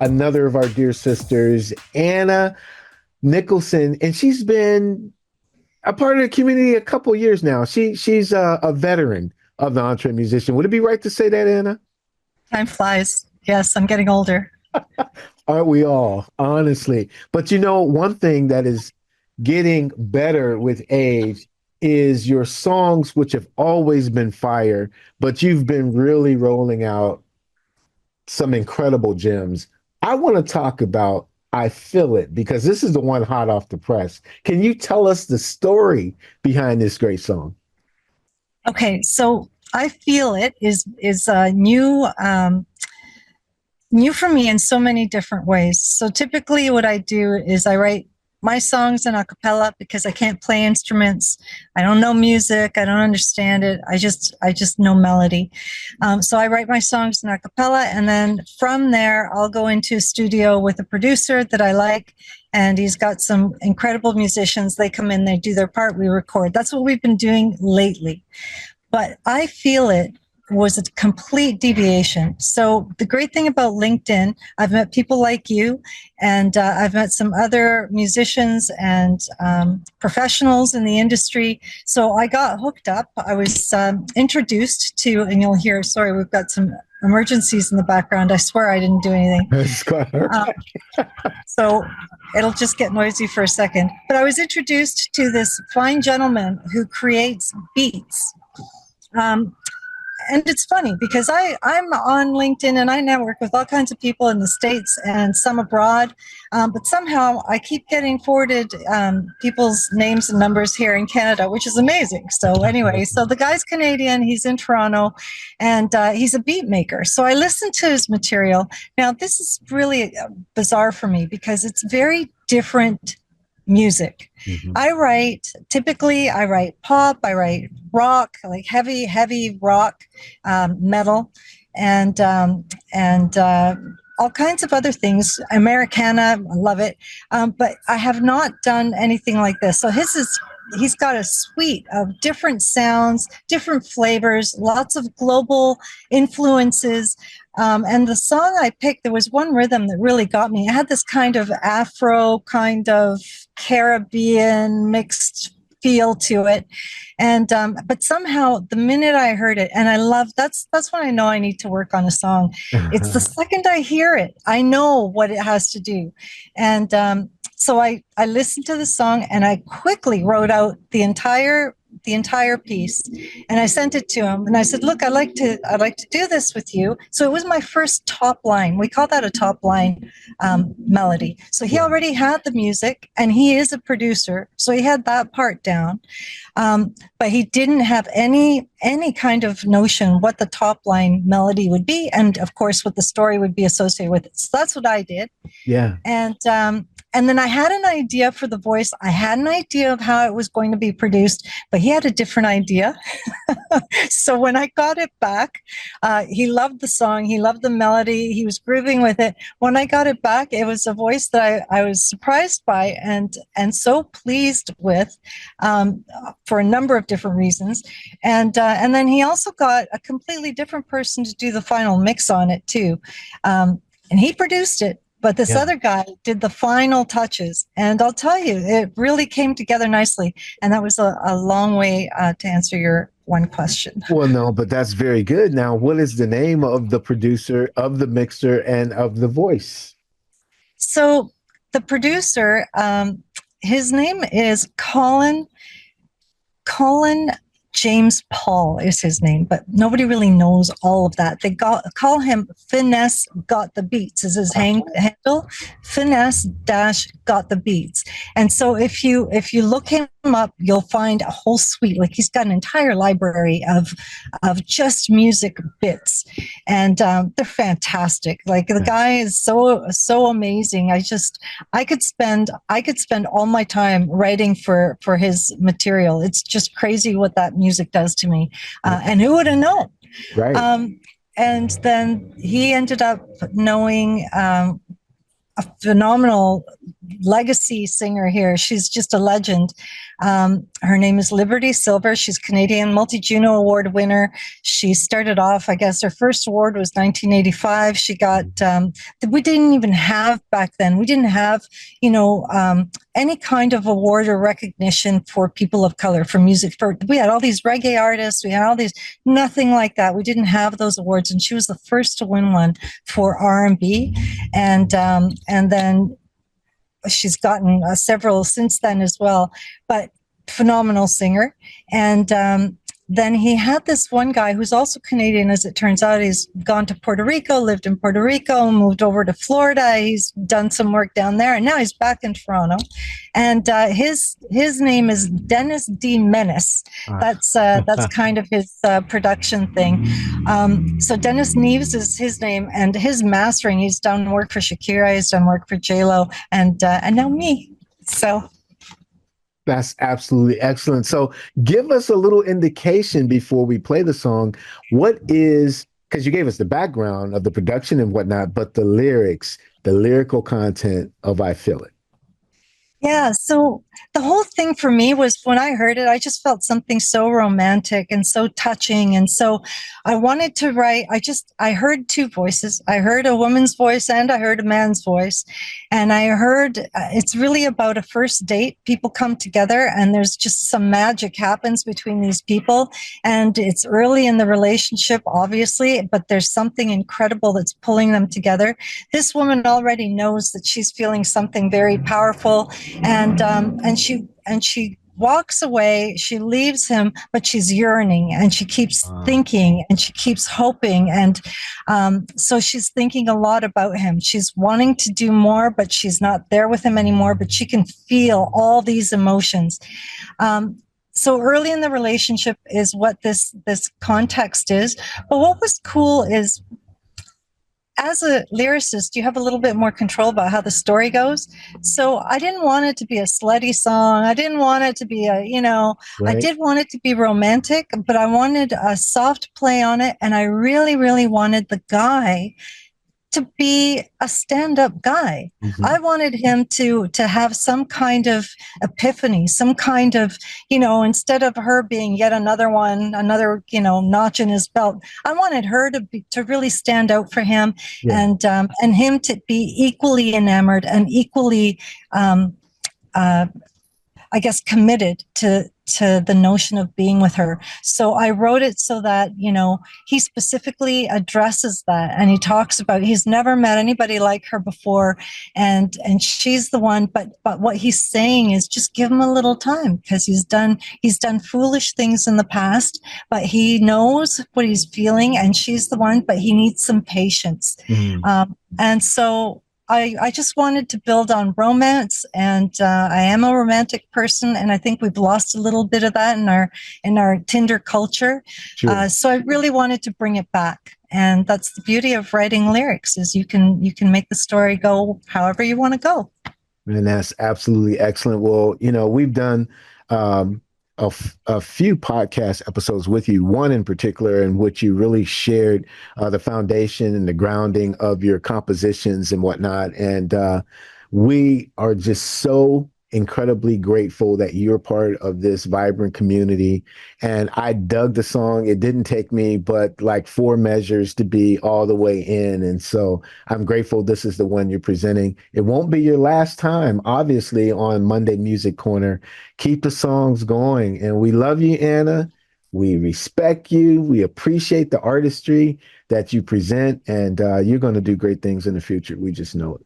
another of our dear sisters, Anna Nicholson, and she's been a part of the community a couple years now. She's a veteran of the EntreMusician. Would it be right to say that, Anna? Time flies. Yes, I'm getting older. Aren't we all, honestly? But you know, one thing that is getting better with age is your songs, which have always been fire, but you've been really rolling out some incredible gems. I want to talk about I Feel It because this is the one hot off the press. Can you tell us the story behind this great song? Okay, so I Feel It is new for me in so many different ways. So typically what I do is I write my songs in a cappella because I can't play instruments. I don't know music. I don't understand it. I just know melody. So I write my songs in a cappella, and then from there I'll go into a studio with a producer that I like, and he's got some incredible musicians. They come in, they do their part, we record. That's what we've been doing lately. But I Feel It was a complete deviation. So the great thing about LinkedIn, I've met people like you, and I've met some other musicians and professionals in the industry. So I got hooked up. I was introduced to, and you'll hear, sorry, we've got some emergencies in the background. I swear I didn't do anything. So it'll just get noisy for a second. But I was introduced to this fine gentleman who creates beats. And it's funny because I'm on LinkedIn and I network with all kinds of people in the States and some abroad, but somehow I keep getting forwarded people's names and numbers here in Canada, which is amazing. So anyway, so the guy's Canadian, he's in Toronto, and he's a beat maker. So I listened to his material. Now, this is really bizarre for me because it's very different music. Typically I write pop, I write rock, like heavy rock, metal, and all kinds of other things. Americana, I love it. But I have not done anything like this. So he's got a suite of different sounds, different flavors, lots of global influences. And the song I picked, there was one rhythm that really got me. It had this kind of Afro, kind of Caribbean mixed feel to it. And, but somehow the minute I heard it, and that's when I know I need to work on a song. It's the second I hear it, I know what it has to do. And, so I listened to the song and I quickly wrote out the entire piece, and I sent it to him and I said, look, I'd like to do this with you. So it was my first top line. We call that a top line melody. So he already had the music and he is a producer. So he had that part down. But he didn't have any kind of notion what the top line melody would be. And of course, what the story would be associated with it. So that's what I did. Yeah. And then I had an idea for the voice. I had an idea of how it was going to be produced, but he had a different idea. So when I got it back, he loved the song. He loved the melody. He was grooving with it. When I got it back, it was a voice that I was surprised by and so pleased with for a number of different reasons. And then he also got a completely different person to do the final mix on it too. And he produced it. But this other guy did the final touches. And I'll tell you, it really came together nicely. And that was a long way to answer your one question. Well, no, but that's very good. Now, what is the name of the producer, of the mixer, and of the voice? So the producer, his name is Colin James Paul is his name, but nobody really knows all of that. They call him FIN-SGOTBEATZ is his handle, FIN-SGOTBEATZ. And so if you look him up, you'll find a whole suite. Like he's got an entire library of just music bits, and they're fantastic. Like the guy is so amazing. I could spend all my time writing for his material. It's just crazy what that music does to me, and who would have known? Right. And then he ended up knowing a phenomenal legacy singer here. She's just a legend. Her name is Liberty Silver. She's Canadian multi-Juno Award winner. She started off, I guess her first award was 1985. She got, we didn't even have back then, we didn't have, any kind of award or recognition for people of color, for music. We had all these reggae artists, we had all these, nothing like that. We didn't have those awards, and she was the first to win one for R&B, and then she's gotten several since then as well. But phenomenal singer. And then he had this one guy who's also Canadian, as it turns out. He's gone to Puerto Rico, lived in Puerto Rico, moved over to Florida. He's done some work down there, and now he's back in Toronto. And his name is Dennis D-Menace. That's kind of his production thing. So Dennis Neves is his name, and his mastering. He's done work for Shakira, he's done work for J-Lo, and now me. So. That's absolutely excellent. So give us a little indication before we play the song. What is, because you gave us the background of the production and whatnot, but the lyrics, the lyrical content of I Feel It. Yeah, so the whole thing for me was, when I heard it, I just felt something so romantic and so touching. And so I wanted to write, I heard two voices. I heard a woman's voice and I heard a man's voice. And I heard it's really about a first date. People come together and there's just some magic happens between these people. And it's early in the relationship, obviously, but there's something incredible that's pulling them together. This woman already knows that she's feeling something very powerful. And she walks away, she leaves him, but she's yearning and she keeps thinking and she keeps hoping. And so she's thinking a lot about him. She's wanting to do more, but she's not there with him anymore, but she can feel all these emotions. So early in the relationship is what this context is. But what was cool is, as a lyricist, you have a little bit more control about how the story goes. So I didn't want it to be a slutty song. I didn't want it to be right. I did want it to be romantic, but I wanted a soft play on it. And I really, really wanted the guy to be a stand-up guy. Mm-hmm. I wanted him to have some kind of epiphany, some kind of, instead of her being yet another notch in his belt, I wanted her to really stand out for him. Yeah. And him to be equally enamored and equally, I guess, committed to the notion of being with her. So I wrote it so that, he specifically addresses that, and he talks about, he's never met anybody like her before, and she's the one, but what he's saying is just give him a little time, because he's done foolish things in the past, but he knows what he's feeling, and she's the one, but he needs some patience. Mm. And so I just wanted to build on romance, and I am a romantic person, and I think we've lost a little bit of that in our Tinder culture. Sure. So I really wanted to bring it back, and that's the beauty of writing lyrics, is you can make the story go however you want to go. And that's absolutely excellent. Well, we've done a few podcast episodes with you, one in particular in which you really shared the foundation and the grounding of your compositions and whatnot. And we are just so incredibly grateful that you're part of this vibrant community. And I dug the song. It didn't take me but like 4 measures to be all the way in. And so I'm grateful this is the one you're presenting. It won't be your last time, obviously, on Monday Music Corner. Keep the songs going. And we love you, Anna. We respect you. We appreciate the artistry that you present. And you're going to do great things in the future. We just know it.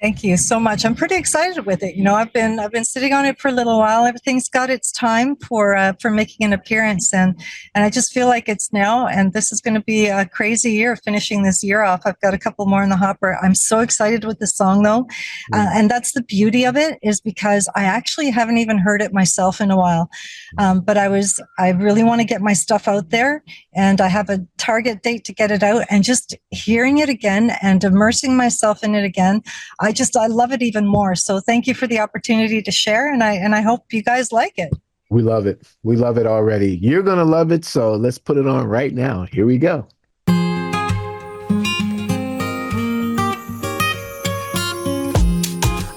Thank you so much. I'm pretty excited with it. I've been sitting on it for a little while. Everything's got its time for making an appearance, and I just feel like it's now. And this is going to be a crazy year, finishing this year off. I've got a couple more in the hopper. I'm so excited with the song, though, and that's the beauty of it, is because I actually haven't even heard it myself in a while. But I really want to get my stuff out there, and I have a target date to get it out. And just hearing it again and immersing myself in it again, I love it even more. So thank you for the opportunity to share, and I hope you guys like it. We love it. We love it already. You're going to love it. So let's put it on right now. Here we go.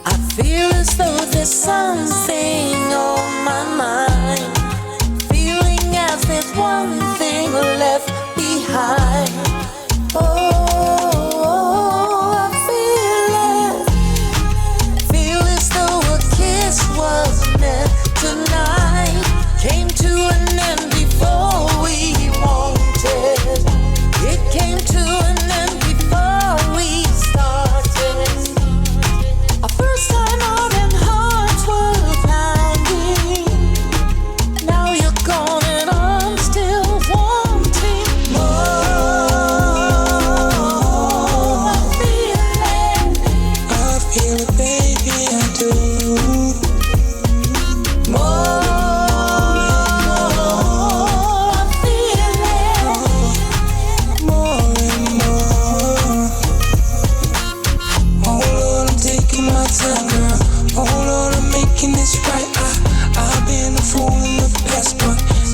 I there's something on my mind, feeling as there's one thing left behind. Oh, I feel as though a kiss was meant tonight, came to an end before we wanted. It came to an end before we started. Our first time out and hearts were pounding. Now you're gone and I'm still wanting more. I feel it, baby, I do.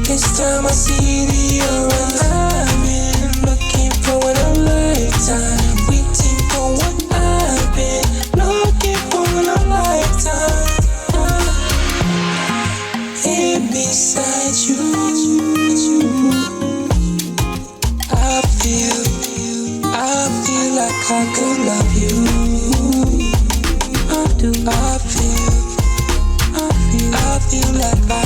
This time I see the errors. I've been looking for in a lifetime, waiting for what I've been looking for in a lifetime. Here beside you, I feel like I could love you. I do. I feel like I